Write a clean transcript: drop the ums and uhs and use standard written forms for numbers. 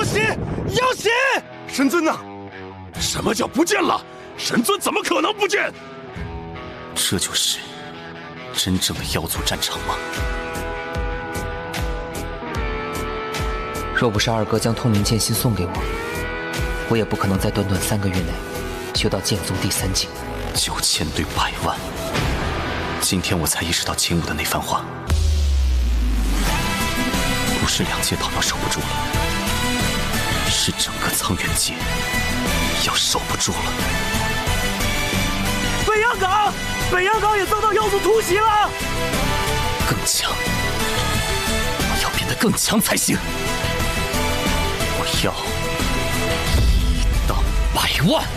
要挟！要挟！神尊呢？什么叫不见了？神尊怎么可能不见？这就是真正的妖族战场吗？若不是二哥将通明剑心送给我，我也不可能在短短3个月内修到剑宗第3境。9000对100万，今天我才意识到秦武的那番话，不是2界岛要守不住了，是整个苍元界要守不住了。北洋港，北洋港也遭到妖族突袭了。更强，我要变得更强才行。我要1到100万。